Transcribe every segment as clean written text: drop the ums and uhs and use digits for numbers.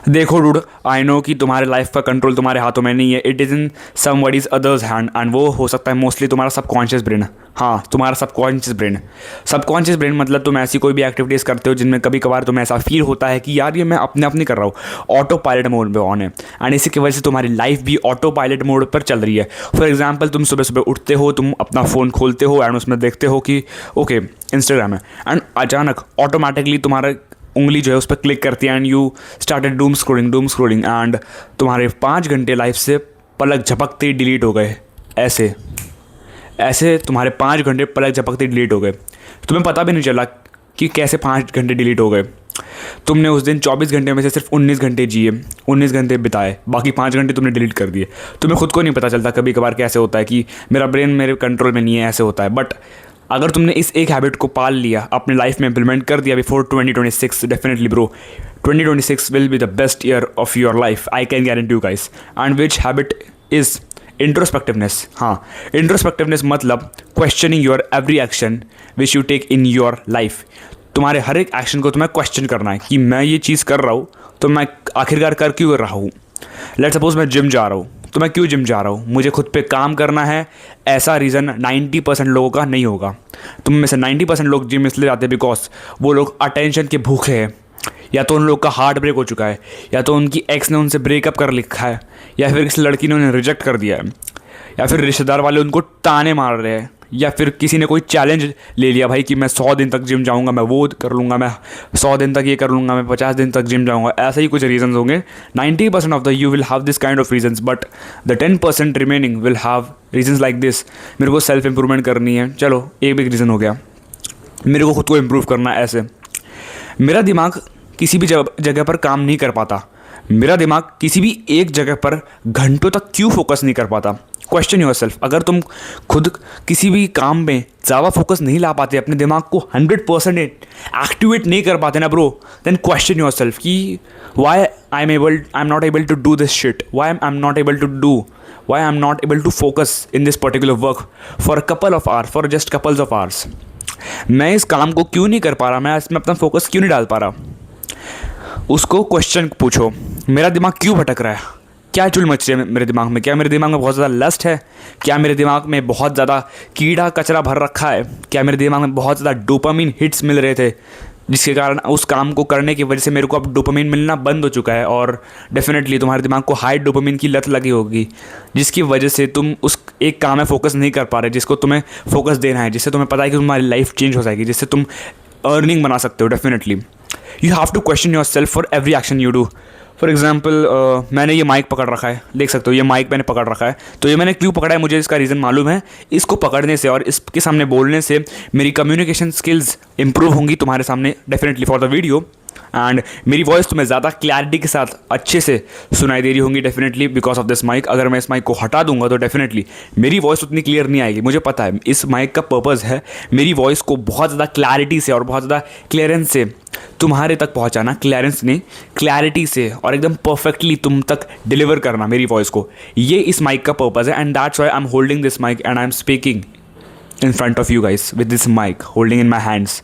देखो dude, I know कि तुम्हारे लाइफ का कंट्रोल तुम्हारे हाथों में नहीं है, it is in somebody's others hand, and वो हो सकता है मोस्टली तुम्हारा सबकॉन्शियस ब्रेन। हाँ, तुम्हारा सबकॉन्शियस ब्रेन। सबकॉन्शियस ब्रेन मतलब तुम ऐसी कोई भी एक्टिविटीज़ करते हो जिनमें कभी कभार तुम्हें ऐसा फील होता है कि यार ये मैं अपने आप नहीं कर रहा हूँ, ऑटो पायलट मोड पे ऑन है, एंड इसी की वजह से तुम्हारी लाइफ भी ऑटो पायलट मोड पर चल रही है। फॉर एग्जाम्पल, तुम सुबह सुबह उठते हो, तुम अपना फ़ोन खोलते हो एंड उसमें देखते हो कि ओके इंस्टाग्राम है, एंड अचानक ऑटोमेटिकली तुम्हारा उंगली जो है उस पर क्लिक करती है and you started Doom scrolling and तुम्हारे 5 घंटे लाइफ से पलक झपकते ही डिलीट हो गए। ऐसे ऐसे तुम्हारे 5 घंटे पलक झपकते डिलीट हो गए। तुम्हें पता भी नहीं चला कि कैसे 5 घंटे डिलीट हो गए। तुमने उस दिन 24 घंटे में से सिर्फ 19 घंटे जिए, 19 घंटे बिताए, बाकी 5 घंटे तुमने डिलीट कर दिए। तुम्हें खुद को नहीं पता चलता कभी कभार कैसे होता है कि मेरा ब्रेन मेरे कंट्रोल में नहीं है, ऐसे होता है। बट अगर तुमने इस एक हैबिट को पाल लिया, अपने लाइफ में इंप्लीमेंट कर दिया before 2026, definitely bro 2026 will be the best year of your life, I can guarantee you guys. And which habit is introspectiveness. हाँ, इंट्रोस्पेक्टिवनेस मतलब questioning your every action which you take in your life. तुम्हारे हर एक action को तुम्हें question करना है कि मैं ये चीज़ कर रहा हूँ तो मैं आखिरकार कर क्यों कर रहा हूँ। लेट सपोज मैं जिम जा रहा हूँ, तो मैं क्यों जिम जा रहा हूँ, मुझे खुद पे काम करना है। ऐसा रीज़न 90% लोगों का नहीं होगा। तुम में से 90% लोग जिम इसलिए जाते हैं बिकॉज वो लोग अटेंशन के भूखे हैं, या तो उन लोग का हार्ट ब्रेक हो चुका है, या तो उनकी एक्स ने उनसे ब्रेकअप कर लिखा है, या फिर किसी लड़की ने उन्हें रिजेक्ट कर दिया है, या फिर रिश्तेदार वाले उनको ताने मार रहे हैं, या फिर किसी ने कोई चैलेंज ले लिया भाई कि मैं 100 दिन तक जिम जाऊंगा, मैं वो कर लूँगा, मैं 100 दिन तक ये कर लूँगा, मैं 50 दिन तक जिम जाऊंगा। ऐसा ही कुछ रीजंस होंगे। 90% of the you will have this kind of reasons, but the 10% remaining will have reasons like this. मेरे को सेल्फ इंप्रूवमेंट करनी है, चलो एक बिग रीज़न हो गया। मेरे को खुद को इम्प्रूव करना है, ऐसे। मेरा दिमाग किसी भी जगह पर काम नहीं कर पाता। मेरा दिमाग किसी भी एक जगह पर घंटों तक क्यों फोकस नहीं कर पाता। Question yourself. अगर तुम खुद किसी भी काम में ज़्यादा फोकस नहीं ला पाते, अपने दिमाग को 100% एक्टिवेट नहीं कर पाते ना ब्रो, देन क्वेश्चन योरसेल्फ कि why I am not able to do this shit, why I am not able to focus in this particular work for a couple of hours, for just couples of hours. मैं इस काम को क्यों नहीं कर पा रहा, मैं इसमें अपना फोकस क्यों नहीं डाल पा रहा। उसको क्वेश्चन पूछो, मेरा दिमाग क्यों भटक रहा है, क्या चुल मच रही है मेरे दिमाग में, क्या मेरे दिमाग में बहुत ज़्यादा लस्ट है, क्या मेरे दिमाग में बहुत ज़्यादा कीड़ा कचरा भर रखा है, क्या मेरे दिमाग में बहुत ज़्यादा डोपामिन हिट्स मिल रहे थे जिसके कारण उस काम को करने की वजह से मेरे को अब डोपामिन मिलना बंद हो चुका है। और डेफिनेटली तुम्हारे दिमाग को हाई डोपामिन की लत लगी होगी जिसकी वजह से तुम उस एक काम में फोकस नहीं कर पा रहे जिसको तुम्हें फोकस देना है, जिससे तुम्हें पता है कि तुम्हारी लाइफ चेंज हो जाएगी, जिससे तुम अर्निंग बना सकते हो। Definitely you have to question yourself for every action you do. For example, मैंने ये माइक पकड़ रखा है, देख सकते हो ये माइक मैंने पकड़ रखा है, तो ये मैंने क्यों पकड़ा है मुझे इसका रीज़न मालूम है। इसको पकड़ने से और इसके सामने बोलने से मेरी कम्युनिकेशन स्किल्स इंप्रूव होंगी तुम्हारे सामने, definitely for the video. And मेरी वॉइस तुम्हें ज़्यादा क्लैरिटी के साथ अच्छे से सुनाई दे रही होंगी, definitely because of this mic. अगर मैं इस माइक को हटा दूंगा तो डेफिनेटली मेरी वॉइस उतनी क्लियर नहीं आएगी। मुझे पता है इस माइक का पर्पज़ है मेरी वॉइस को बहुत ज़्यादा क्लैरिटी से और बहुत ज़्यादा क्लियरेंस से तुम्हारे तक पहुंचाना, क्लियरेंस नहीं क्लैरिटी से, और एकदम परफेक्टली तुम तक डिलीवर करना मेरी वॉइस को। ये इस माइक का पर्पज़ है, and that's why I am holding this mic and I am speaking in front of you guys with this mic holding in my hands।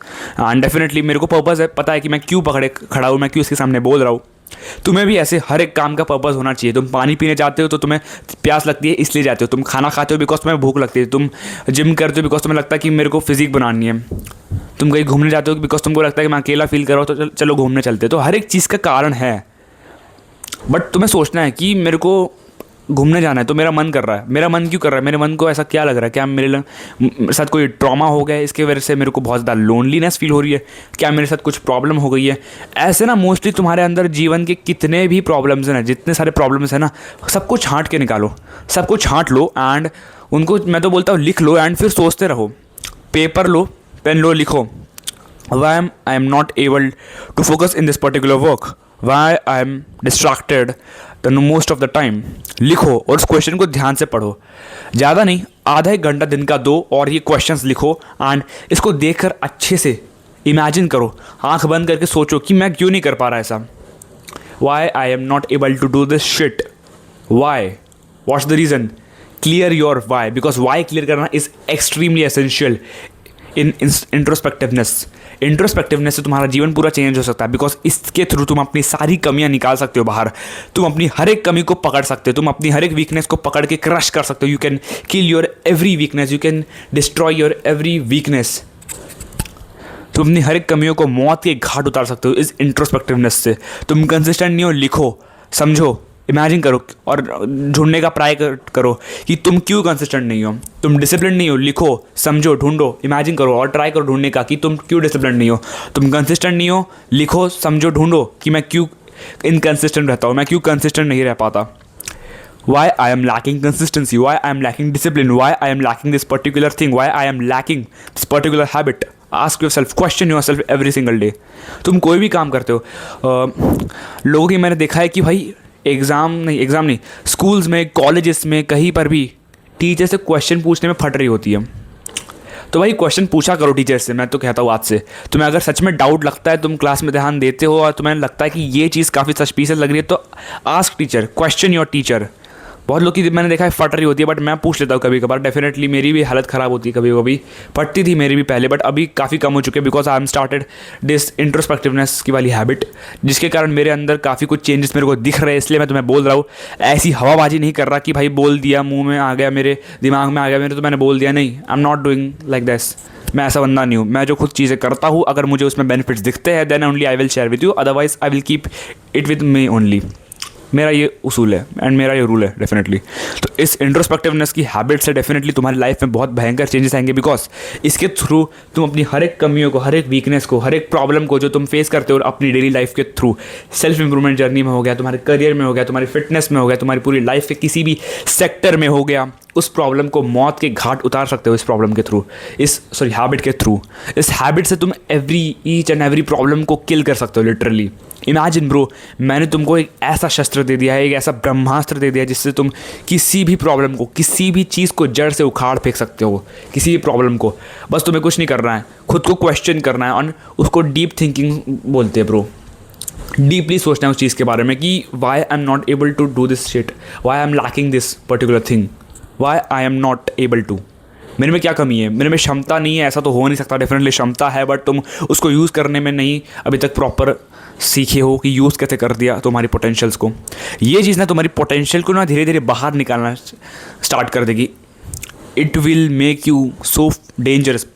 and definitely मेरे को पर्पज़ है, पता है कि मैं क्यों पकड़े खड़ा हूँ, मैं क्यों इसके सामने बोल रहा हूँ। तुम्हें भी ऐसे हर एक काम का पर्पज़ होना चाहिए। तुम पानी पीने जाते हो तो तुम्हें प्यास लगती है इसलिए जाते हो, तुम खाना खाते हो बिकॉज तुम्हें भूख लगती है, तुम जिम करते हो बिकॉज तुम्हें लगता है कि मेरे को फिजिक बनानी है, तुम कहीं घूमने जाते हो बिकॉज तुमको लगता है कि मैं अकेला फील कर रहा हूँ तो चलो घूमने चलते। तो हर एक चीज़ का कारण है, बट तुम्हें सोचना है कि मेरे को घूमने जाना है तो मेरा मन कर रहा है। मेरा मन क्यों कर रहा है, मेरे मन को ऐसा क्या लग रहा है, क्या मेरे साथ कोई ट्रॉमा हो गया है इसके वजह से मेरे को बहुत ज़्यादा लोनलीनेस फील हो रही है, क्या मेरे साथ कुछ प्रॉब्लम हो गई है। ऐसे ना मोस्टली तुम्हारे अंदर जीवन के कितने भी प्रॉब्लम्स हैं ना, जितने सारे प्रॉब्लम्स हैं ना, सबको छांट के निकालो, सबको छांट लो एंड उनको मैं तो बोलता हूँ लिख लो एंड फिर सोचते रहो। पेपर लो, पेन लो, लिखो why I am not able to focus in this particular work, why I am distracted the most of the time। लिखो और उस क्वेश्चन को ध्यान से पढ़ो, ज़्यादा नहीं, आधा एक घंटा दिन का दो और ये क्वेश्चंस लिखो एंड इसको देखकर अच्छे से इमेजिन करो, आंख बंद करके सोचो कि मैं क्यों नहीं कर पा रहा ऐसा। why I am not able to do this shit, why, what's the reason, clear your why, because why clear करना is extremely essential इन इंट्रोस्पेक्टिवनेस से तुम्हारा जीवन पूरा चेंज हो सकता है, बिकॉज इसके थ्रू तुम अपनी सारी कमियां निकाल सकते हो बाहर। तुम अपनी हर एक कमी को पकड़ सकते हो, तुम अपनी हर एक वीकनेस को पकड़ के क्रश कर सकते हो। You can kill your every weakness, you can destroy your every weakness. तुम अपनी हर एक कमियों को मौत के घाट उतार सकते हो इस इंट्रोस्पेक्टिवनेस से। तुम कंसिस्टेंट नहीं हो, लिखो, समझो, इमेजिन करो और ढूंढने का ट्राई करो कि तुम क्यों कंसिस्टेंट नहीं हो। तुम डिसिप्लिन नहीं हो, लिखो, समझो, ढूंढो, इमेजिन करो और ट्राई करो ढूंढने का कि तुम क्यों डिसिप्लिन नहीं हो। तुम कंसिस्टेंट नहीं हो, लिखो, समझो, ढूंढो कि मैं क्यों इनकंसिस्टेंट रहता हूँ, मैं क्यों कंसिस्टेंट नहीं रह पाता। Why I am lacking consistency, why I am lacking discipline, why I am lacking this particular thing, why I am lacking this particular habit. Ask yourself, question yourself every single day. तुम कोई भी काम करते हो, लोगों की मैंने देखा है कि भाई एग्ज़ाम नहीं, स्कूल्स में, कॉलेजेस में, कहीं पर भी टीचर से क्वेश्चन पूछने में फट रही होती है। तो भाई क्वेश्चन पूछा करो टीचर से। मैं तो कहता हूँ आज से, तुम्हें अगर सच में डाउट लगता है, तुम क्लास में ध्यान देते हो और तुम्हें लगता है कि ये चीज़ काफ़ी सस्पिशियस लग रही है, तो ask teacher, question your teacher. बहुत लोग की मैंने देखा है फट रही होती है, बट मैं पूछ लेता हूँ कभी कभार। डेफिनेटली मेरी भी हालत ख़राब होती है कभी कभी, फटती थी मेरी भी पहले, बट अभी काफ़ी कम हो चुके हैं, because I am started this introspectiveness की वाली हैबिट, जिसके कारण मेरे अंदर काफ़ी कुछ चेंजेस मेरे को दिख रहे हैं। इसलिए मैं तुम्हें बोल रहा हूँ, ऐसी हवाबाजी नहीं कर रहा कि भाई बोल दिया, मुंह में आ गया, मेरे दिमाग में आ गया मेरे, तो मैंने बोल दिया। नहीं, आई am not doing like this. मैं ऐसा बंदा नहीं हूँ। मैं जो खुद चीज़ें करता हूँ, अगर मुझे उसमें बेनिफिट्स दिखते हैं, then only I will share with you, otherwise I will keep it with me only. मेरा ये उसूल है एंड मेरा ये रूल है डेफिनेटली। तो इस इंट्रोस्पेक्टिवनेस की हैबिट से डेफिनेटली तुम्हारी लाइफ में बहुत भयंकर चेंजेस आएंगे, बिकॉज इसके थ्रू तुम अपनी हर एक कमियों को, हर एक वीकनेस को, हर एक प्रॉब्लम को जो तुम फेस करते हो अपनी डेली लाइफ के थ्रू, सेल्फ इंप्रूवमेंट जर्नी में हो गया, तुम्हारे करियर में हो गया, तुम्हारी फिटनेस में हो गया, तुम्हारी पूरी लाइफ के किसी भी सेक्टर में हो गया, उस प्रॉब्लम को मौत के घाट उतार सकते हो इस प्रॉब्लम के थ्रू, हैबिट के थ्रू। इस हैबिट से तुम ईच एंड एवरी प्रॉब्लम को किल कर सकते हो लिटरली। इमेजिन ब्रो, मैंने तुमको एक ऐसा शस्त्र दे दिया है, एक ऐसा ब्रह्मास्त्र दे दिया है, जिससे तुम किसी भी प्रॉब्लम को, किसी भी चीज़ को जड़ से उखाड़ फेंक सकते हो, किसी भी प्रॉब्लम को। बस तुम्हें कुछ नहीं करना है, खुद को क्वेश्चन करना है, और उसको डीप थिंकिंग बोलते हैं ब्रो। डीपली सोचना है उस चीज़ के बारे में कि why I am not able to do this shit, why I am lacking this particular thing, why I am not able to. मेरे में क्या कमी है, मेरे में क्षमता नहीं है, ऐसा तो हो नहीं सकता। डेफिनेटली क्षमता है, बट तुम उसको यूज़ करने में नहीं अभी तक प्रॉपर सीखे हो कि यूज़ कैसे कर दिया तुम्हारी पोटेंशियल्स को। ये चीज़ ना तुम्हारी पोटेंशियल को ना धीरे धीरे बाहर निकालना स्टार्ट कर देगी। It will make you so dangerous.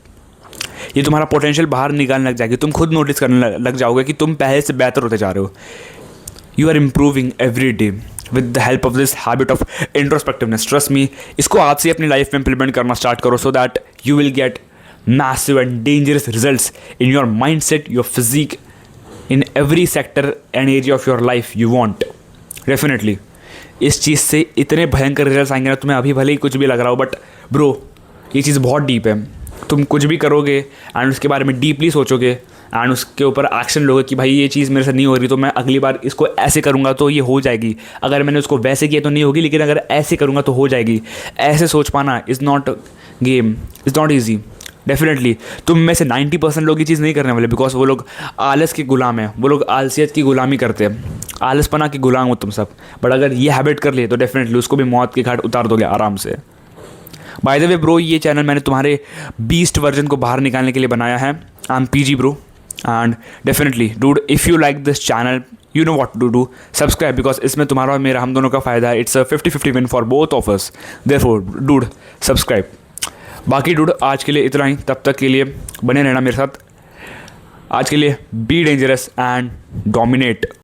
ये तुम्हारा पोटेंशियल बाहर निकालने लग जाएगी, तुम खुद नोटिस करने लग जाओगे कि तुम पहले से बेहतर होते जा रहे हो। You are improving every day with the help of this habit of introspectiveness. Trust me, इसको आज से अपनी लाइफ में इंप्लीमेंट करना स्टार्ट करो, so that you will get massive and dangerous results in your mindset, your physique, in every sector and area of your life you want. Definitely इस चीज़ से इतने भयंकर रिजल्ट्स आएंगे ना, तुम्हें अभी भले ही कुछ भी लग रहा हो, बट ब्रो ये चीज़ बहुत डीप है। तुम कुछ भी करोगे एंड उसके बारे में डीपली सोचोगे एंड उसके ऊपर एक्शन लोगे कि भाई ये चीज़ मेरे से नहीं हो रही, तो मैं अगली बार इसको ऐसे करूँगा तो ये हो जाएगी, अगर मैंने उसको वैसे किया तो नहीं होगी, लेकिन अगर ऐसे करूँगा तो हो जाएगी। ऐसे सोच पाना is not game, is not easy. Definitely तुम में से 90% लोग ये चीज़ नहीं करने वाले, बिकॉज वो लोग आलस के गुलाम हैं, वो लोग आलसियत की गुलामी करते हैं, आलसपना की गुलाम हो तुम सब। बट अगर ये हैबिट कर लिए तो डेफिनेटली उसको भी मौत के घाट उतार दोगे आराम से। बाय द वे ब्रो, ये चैनल मैंने तुम्हारे बीस्ट वर्जन को बाहर निकालने के लिए बनाया है। I am PG bro, and definitely dude, if you like this channel, you know what to do, subscribe, because इसमें तुम्हारा और मेरा, हम दोनों का फ़ायदा है। It's a 50-50 win for both of us, therefore dude subscribe. बाकी डूड आज के लिए इतना ही, तब तक के लिए बने रहना मेरे साथ। आज के लिए बी डेंजरस एंड डोमिनेट।